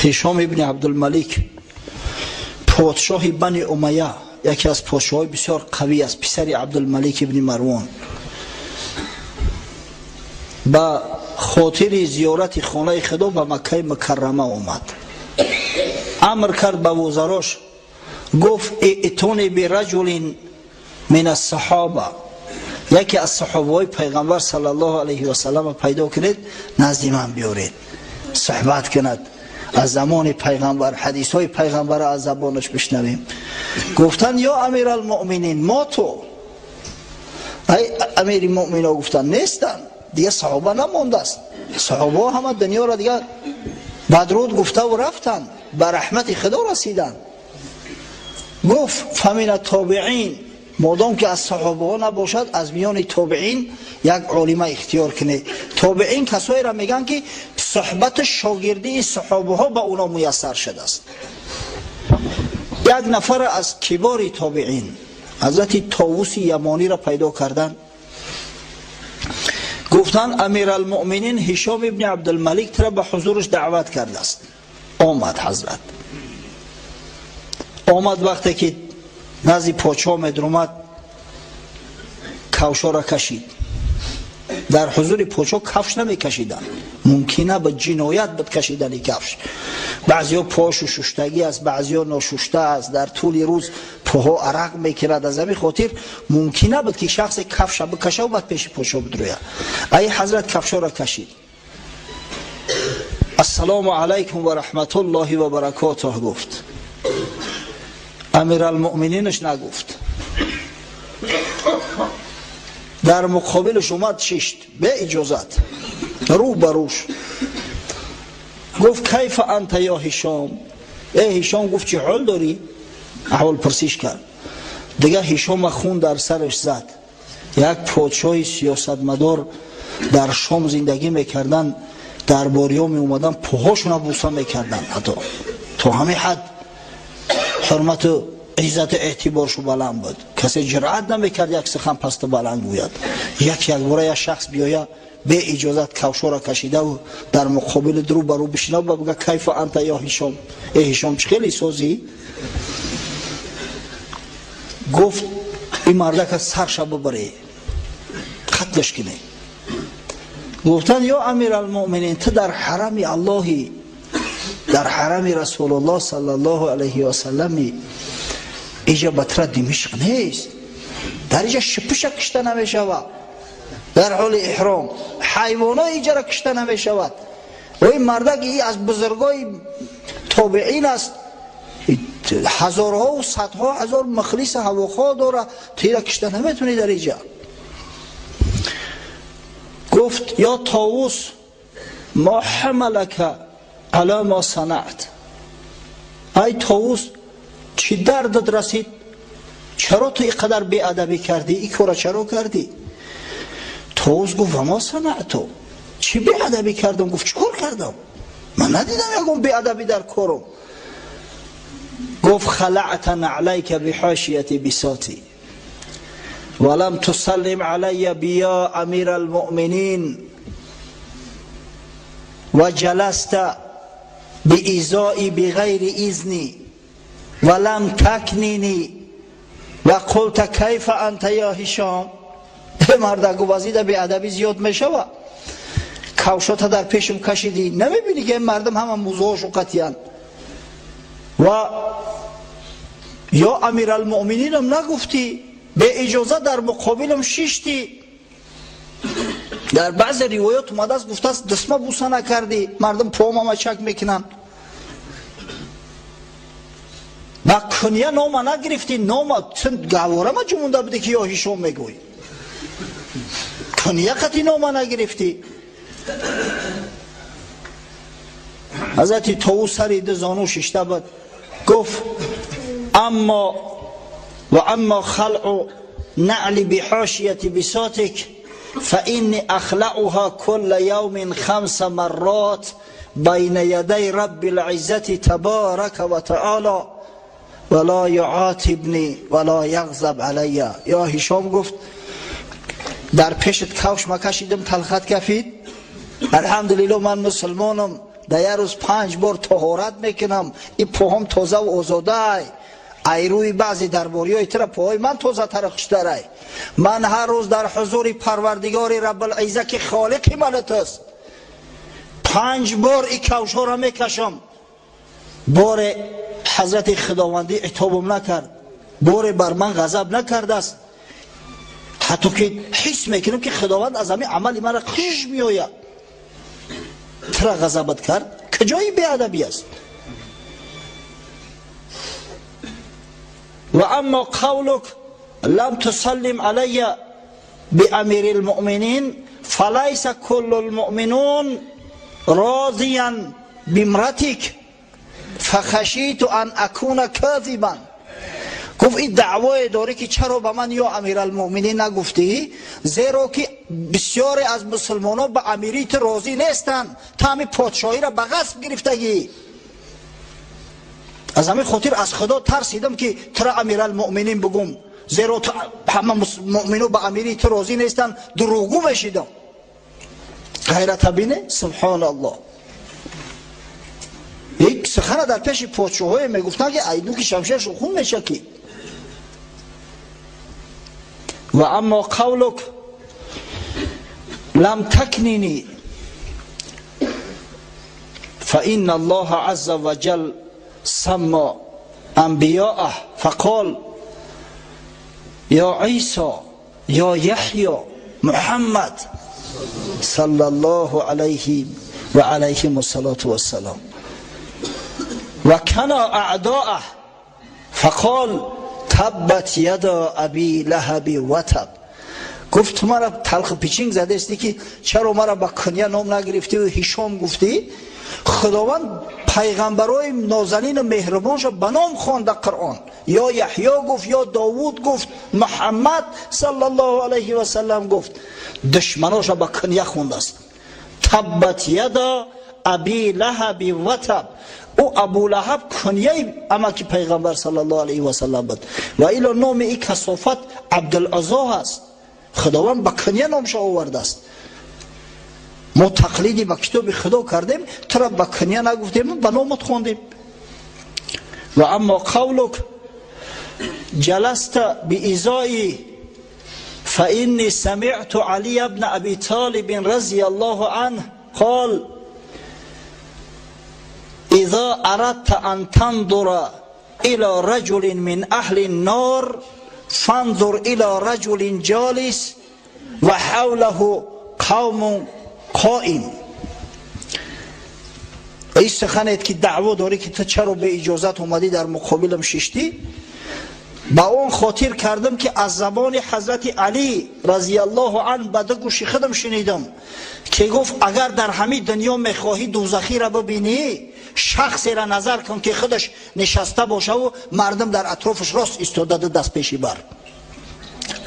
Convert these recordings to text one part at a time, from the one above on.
هشام ابن عبدالملک پادشاه بنی امیه، یکی از پادشاهای بسیار قوی است، پسر عبدالملک ابن مروان، با خاطر زیارت خانه خدا به مکه مکرمه آمد. امر کرد به وزراش، گفت ائتونی برجل من الصحابه، یکی از صحابه پیغمبر صلی الله علیه و سلم پیدا کنید، نزد من بیارید صحبت کند، از زمان پیغمبر حدیث های پیغمبر از زبانش بشنویم. گفتن یا امیر المؤمنین ما تو، ای امیر المؤمنین گفتن نیستن دیگه، صحابه نمانده است، صحابه همه دنیا را دیگه بدرود گفته و رفتن، به رحمت خدا رسیدن. گفت فمن التابعین، مادام که از صحابه ها نباشد از میان تابعین یک عالمه اختیار کنه. تابعین کسایی را میگن که صحبت شاگردی صحابه ها به اونا میسر شده است. یک نفر از کبار تابعین حضرت طاووس یمانی را پیدا کردن، گفتن امیر المؤمنین هشام ابن عبدالملک ترا به حضورش دعوت کرده است. آمد حضرت، آمد وقتی که نزد پادشاه مدرومد کفشا را کشید. در حضور پادشاه کفش نمی کشیدن، ممکنه به جنایت بود کشیدن کفش. بعضی ها پاشو ششتگی است، بعضی ها ناششته است، در طول روز پاها عرق میکرد، از همین خاطر ممکنه بود که شخص کفش بکشه و بعد پیش پادشاه بدروید. ای حضرت کفشا را کشید، السلام علیکم و رحمت الله و برکاته گفت. امیر المؤمنینش نگفت، در مقابلش اومد ششت به اجازت رو بروش، گفت کیف انت یا هشام، ای هشام. گفت چه حال داری؟ احوال پرسیش کرد. دیگه هشام خون در سرش زد. یک پادشاه سیاستمدار در شام زندگی میکردن، درباریا می اومدن پاهاشون بوسه میکردن، حتی تو همه حد حرمت و عزت اعتبارشو بلند بود، کسی جرأت نمیکرد یک سخن پست بلند گوید. یک باره یک شخص بیاید به اجازت کفشا را کشیده و در مقابل درو برو بشینه و بگه کیف انت یا هشام، ای هشام چه خیلی سازی؟ گفت این مرده که سرش ببره قتلش کنه. گفتن یا امیر المؤمنین تو در حرم اللهی، در حرم رسول الله صلی الله علیه و سلم، اینجا بطر دمشق نیست، در اینجا شپش کشته نمی شود، در حال احرام حیوانات اینجا را کشته نمی شود. و این مرده که از بزرگای تابعین است، هزارها و صدها هزار مخلص هواخواه داره، تیره کشته نمیتونی در اینجا. گفت یا طاووس ما حملک علی ما صنعت، ای طاووس چی دردت رسید؟ چرا تو اینقدر بی‌ادبی کردی؟ این کارا چرا کردی؟ طاووس گفت ما صنعتو، چی بی‌ادبی کردم؟ گفت چیکار کردم؟ من ندیدم یکم بی‌ادبی در کارم. گفت خلعت نعلیک بحاشیت بساطی ولم تسلم علی بیا امیر المؤمنین و جلست بإیذائی بغیر اذنی ولم تکنینی و قلت کیف انت یا هشام. مرد گفت وزیده بی‌ادبی زیاد میشود، کفشات در پیشم کشیدی، نمیبینی که مردم همه موضوعش و قطعیان. و یا امیر المؤمنینم نگفتی، به اجازه در مقابلم شیشتی. در بعض روایات اومده است گفته است دستما بوسه نکردی، مردم پاهم چک میکنن. و کنیه نام نگرفتی، نام گواره ما جمونده بوده که یا هشام میگوی، کنیه قطعی نام نگرفتی. حضرت طاووس سر ده زانو ششته بود. گفت اما خلع نعل بحاشیت بساطک فإني أخلعها كل يوم 5 مرات بين يدي رب العزة تبارك وتعالى ولا يعاتبني ولا يغضب علي. یا هشام گفت در پیشت کفش ما کشیدم تلخت کفید، الحمدلله من مسلمانم، در روز 5 بار طهارت میکنم، این پاهم تازه و آزاده، ایروی بعضی درباری های تر پاهای من تازه تر خوشتره. من هر روز در حضور پروردگار رب العزه که خالق منت است 5 بار این کوشا را میکشم. بار حضرت خداوندی عتابم نکرد، بار بر من غضب نکرده است، حتی که حس میکنم که خداوند از همین عمل من را خوش میآید. ترا غضبت کرد کجای بیادبی است؟ و اما قولک لم تسلم علی بامیر المؤمنین فلیس کل المؤمنون راضیا بامرتک فخشیت ان اکون کاذبا. گفت این دعوای داره که چرا به من یا امیر المؤمنین نگفتی؟ زیرا که بسیاری از مسلمانان به امیریت راضی نیستند، تا همین پادشاهی را به غصب گرفتگی. از همین خاطر از خدا ترسیدم که ترا امیر المؤمنین بگم، زیرا همه مؤمنان به امیریت راضی نیستند، دروغگو بشیدم. غیرت بینه سبحان الله. یک سخن در پیش پادشاهی میگفتن که ایدو که شمشیرش خون میشکی. و اما قولک لم تکنینی فإن الله عز وجل سمى انبیاءه فقال یا عیسی یا یحیی محمد صلی الله علیه و علیهم الصلاة والسلام و کنا اعداءه فقال تبت یدا ابی لهب و تب. گفت تو مرا تلخ پیچینگ زده استی که چرا مرا با کنیا نام نگرفتی و هشام گفتی؟ خداوند پیغمبرای نازنین و مهربانش به نام خواند در قرآن، یا یحیی گفت، یا داوود گفت، محمد صلی الله علیه و سلم گفت. دشمناش با کنیا خونده است. تبت یدا ابی لهب و تب. او ابو لهب کنیه اما که پیغمبر صلی الله علیه و سلم بود و ایلا نام ای کثافت عبدالعزا هست. خداوند با کنیه نامش آورده است. ما تقلیدی با کتاب خدا کردیم، ترا با کنیه نگفتیم، با نامت خوندیم. و اما قولک جلست بإزایی فإني سمعت علی ابن ابی طالب رضی الله عنه قال اذا اردت ان تنظر الى رجل من اهل النار فانظر الى رجل جالس و حوله قوم قائم. این سخنت که دعوا داری که تو چرا به اجازت اومدی در مقابلم ششتی، با اون خاطر کردم که از زبان حضرت علی رضی الله عنه به دو گوش خودم شنیدم که گفت اگر در همین دنیا میخواهی دوزخی را ببینی، شخصی را نظر کن که خودش نشسته باشه و مردم در اطرافش راست ایستاده دست پیشی بر.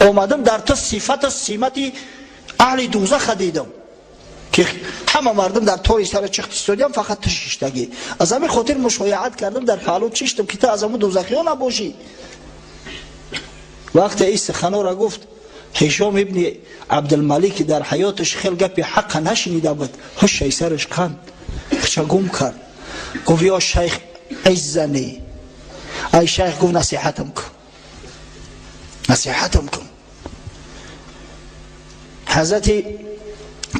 اومدم در تو صفت سیمت اهل دوزخ دیدم که همه مردم در طور سر چخت ایستادیم، فقط تو شیشتگی. از همین خاطر مشایعت کردم در پهلو چشتم که تو از همون دوزخی ها نباشی. وقتی این سخنا را گفت، هشام ابن عبدالملک در حیاتش خیلی گپی حق نشنیده بود، هوش سرش کند، خچه گم کرد. گفت یا شیخ عزنی. ای شیخ گفت نصیحتم کن، نصیحتم کن. حضرت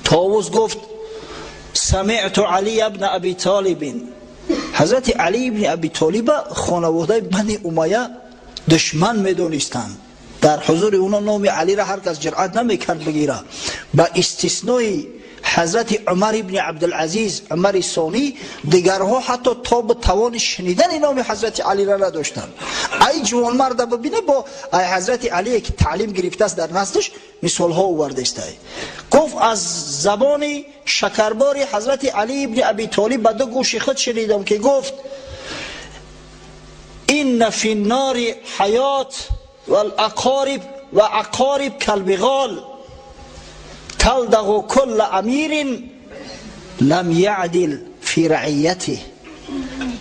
طاووس گفت سمعت علی ابن ابی طالب. حضرت علی ابن ابی طالب خانواده بنی امیه دشمن میدونستند. در حضور اونا نام علی را هر کس جرأت نمیکرد بگیره، با استثنای حضرت عمر ابن عبدالعزیز عمر ثانی، دیگرها حتی تا به توان شنیدن نام حضرت علی را نداشتند. ای جوان مرد ببینه با حضرت علی که تعلیم گرفته است در نزدش مثال ها آورده است. گفت از زبان شکربار حضرت علی ابن ابی طالب به دو گوش خود شنیدم که گفت این فی النار حیات والاقارب و اقارب کالبغال تلدغ کل امیر لم یعدل فی رعیته.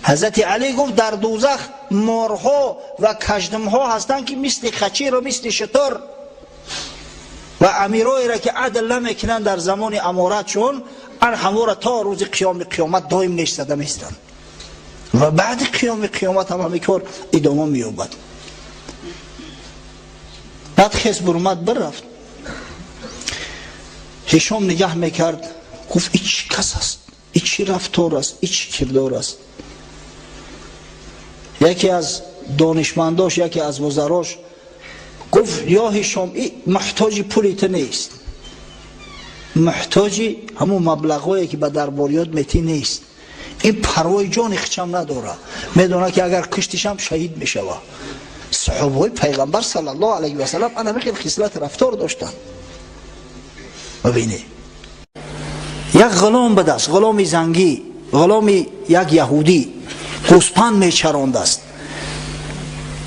حضرت علی گفت در دوزخ مارها و کژدمها هستند که مثل خچیر و مثل شتر و امیرایی را که عدل نمیکنند در زمان امارتشون، ان همواره تا روز قیامت دائم نشسته میستن و بعد قیامت هم همین کار ادامه مییابد. بعد خیز برمد برفت. هشام نگاه میکرد، گفت این چی کس است، این چی رفتار است، این چی کردار است. یکی از دانشمنداش، یکی از وزراش گفت یا هشام این محتاج پولیت نیست، محتاج همون مبلغایی که به درباریات میتی نیست، این پروای جان خچم نداره، میدونه که اگر کشتش هم شهید میشوه. صحابه پیغمبر صلی الله علیه و سلم انا میخواد خصلت رفتار داشتن. ببینید یک غلام به دست، غلام زنگی، غلام یک یهودی گوسپند میچراند است.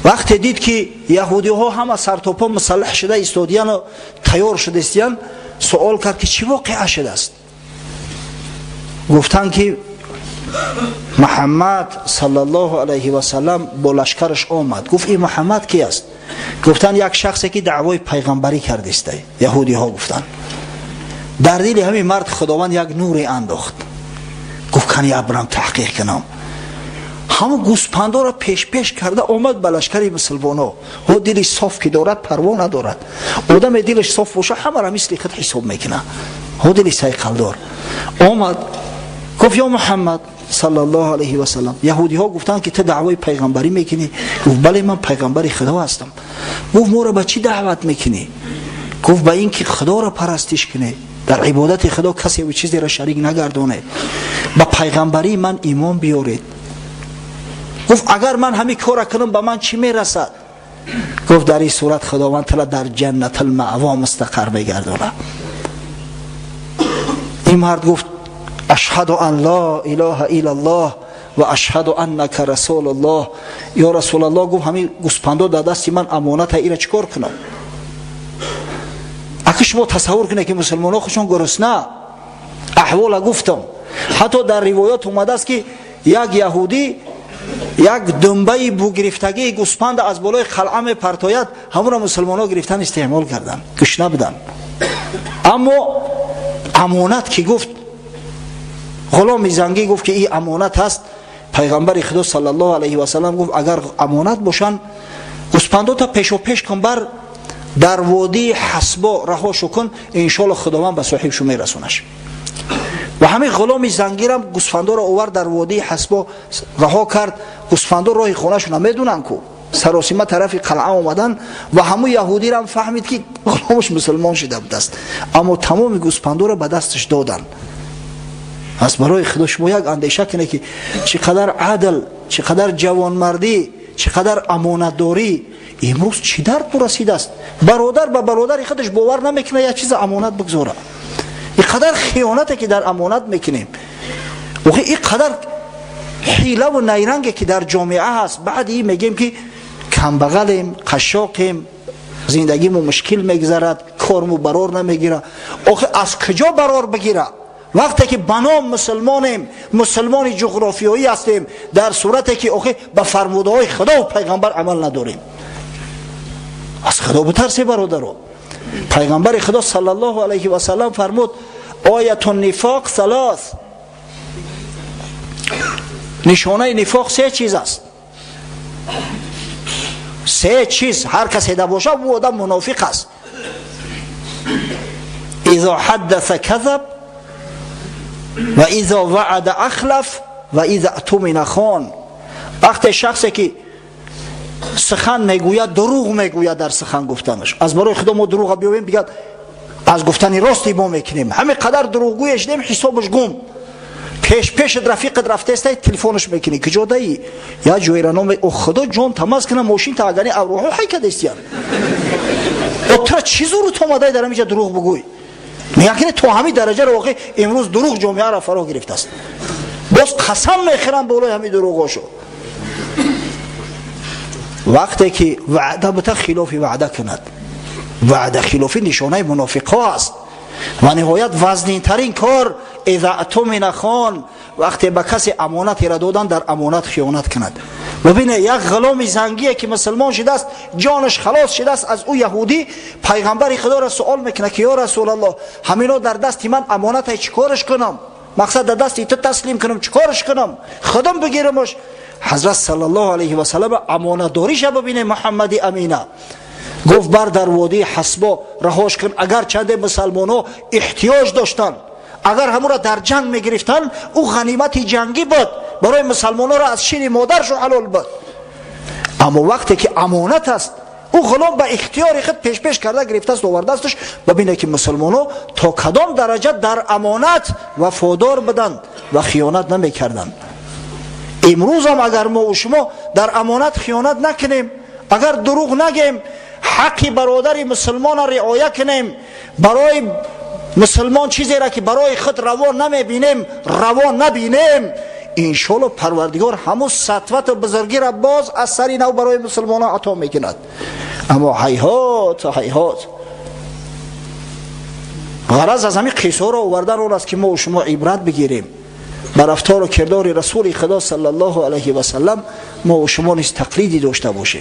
وقتی دید که یهودی ها همه سر تا پا مسلح شده ایستادیان و تیار شده استیان، سوال کرد که چی واقعه شده است. گفتن که محمد صلی الله علیه و سلم با لشکرش آمد. گفت این محمد کی است؟ گفتن یک شخصی که دعوای پیغمبری کرده است. یهودی ها گفتن در دل همین مرد خداوند یک نوری انداخت. گفت کنی ابرم تحقیق کنم. همه گوسپندا را پیش کرده آمد به لشکر مسلمانا. او دلش صاف که دارد پروا ندارد. آدم دلش صاف باشه همه را مثل خود حساب میکنه. او دلش سیقل دار. آمد گفت یا محمد صلی الله علیه و سلم. یهودی ها گفتن که تو دعوای پیغمبری میکنی؟ گفت بله من پیغمبر خدا هستم. گفت ما را به چی دعوت میکنی؟ گفت به این که خدا را پرستش کنی، در عبادت خدا کسی و چیزی را شریک نگردونه، به پیغمبری من ایمان بیارید. گفت اگر من همین کار کنم به من چی میرسد؟ گفت در این صورت خداوند تعالی در جنت المأوا مستقر میگردونه. این مرد گفت اشهد ان لا اله الا الله و اشهد انک رسول الله. یا رسول الله، گفت همین گوسپندا در دست من امانت، اینا چیکار کنم؟ اگه شما تصور کنید که مسلمان ها خوشون گرسنه، احوال گفتم. حتی در روایات اومده است که یک یهودی یک دنبه بو گرفتگی گوسپند از بالای قلعه پرتاید، همون مسلمان ها گرفتن استعمال کردن، گشنه بدن. اما امانت که گفت غلام زنگی گفت که این امانت هست، پیغمبر خدا صلی الله علیه و سلم گفت اگر امانت باشن گوسپندا تا پیش و پیش کن بر در وادی حسبا رهاشو کن، انشالله خداوند به صاحبشو میرسونش. و همین غلام زنگی هم گوسفندا را آورد در وادی حسبا رها کرد. گوسفندا راه خونه‌شون نمیدونن کو، سراسیمه طرف قلعه آمدن و همون یهودی هم فهمید که غلامش مسلمان شده بود است، اما تمام گوسفندا را به دستش دادن. از برای خدا شما یک اندیشه کنه که چقدر عدل، چقدر جوانمردی، چقدر امانتداری امروز چی درد رسیده است. برادر به برادر خودش باور نمیکنه یک چیز امانت بگذاره. اینقدر خیانته که در امانت میکنیم، اینقدر حیله و نیرنگه که در جامعه هست. بعد این میگیم که کمبغلیم، قشاقیم، زندگیمو مشکل میگذرد، کارمو برار نمیگیره. از کجا برار بگیره وقتی که بنام مسلمانیم، مسلمان جغرافیایی هستیم، در صورتی که به فرموده های خدا و پیغمبر عمل نداریم؟ از خدا بترسی برادرو. پیغمبر خدا صلی الله علیه و سلم فرمود آیت النفاق ثلاث، نشانه نفاق سه چیز است. سه چیز هر کسی ده باشه او آدم منافق است. اذا حدث کذب و اذا وعد اخلف و اذا اؤتمن خان. وقتی شخصی که سخن میگوید دروغ میگوید در سخن گفتنش، از برای خدا ما دروغ بیاویم بگید از گفتن راستی ما میکنیم، همه قدر دروغگوی شدیم حسابش گم. پیش رفیقت رفته است تلفنش میکنی کجا دایی یا جوی را نام او خدا جان تماس کنه ماشین تا اگانی اوروها حکد استیان او تو چی زور تو اومده در اینجا دروغ بگوی؟ میگه تو همین درجه رو واقعا امروز دروغ جامعه را فرا گرفته است. باز قسم میخورم بالای همین دروغاشو. وقتی که وعده بتا خلاف وعده کند، وعده خلافی نشانه منافقا است. و نهایت وزنین ترین کار اذا اؤتمن خان، وقتی به کسی امانت را دادن در امانت خیانت کند. ببینه یک غلام زنگیه که مسلمان شده است، جانش خلاص شده است از او یهودی، پیغمبر خدا را سوال میکنه که یا رسول الله همینا در دست من امانت، چیکارش کنم؟ مقصد در دست تو تسلیم کنم، چیکارش کنم؟ خودم بگیرمش؟ حضرت صلی الله علیه و سلم امانت داریش ببینه محمد امینه، گفت بر در وادی حسبا رهاش کن. اگر چند مسلمان‌ها احتیاج داشتن، اگر همون را در جنگ میگرفتن، او غنیمت جنگی بود، برای مسلمان‌ها را از شیر مادرش حلال بود. اما وقتی که امانت است، او غلام به اختیار خود پیش کرده گرفته است آورده استش، ببینه که مسلمان‌ها تا کدام درجه در امانت وفادار بدند و خیانت نمیکردند. امروز هم اگر ما و شما در امانت خیانت نکنیم، اگر دروغ نگیم، حق برادر مسلمان را رعایت کنیم، برای مسلمان چیزی را که برای خود روا نمیبینیم روا نبینیم، انشالله پروردگار همون سطوت و بزرگی را باز از سری نو برای مسلمان عطا میکند. اما هیهات غرض از همین قصه را آوردن اون است که ما و شما عبرت بگیریم بر رفتار و کردار رسول خدا صلی الله علیه و سلم، ما و شما نیز تقلیدی داشته باشیم.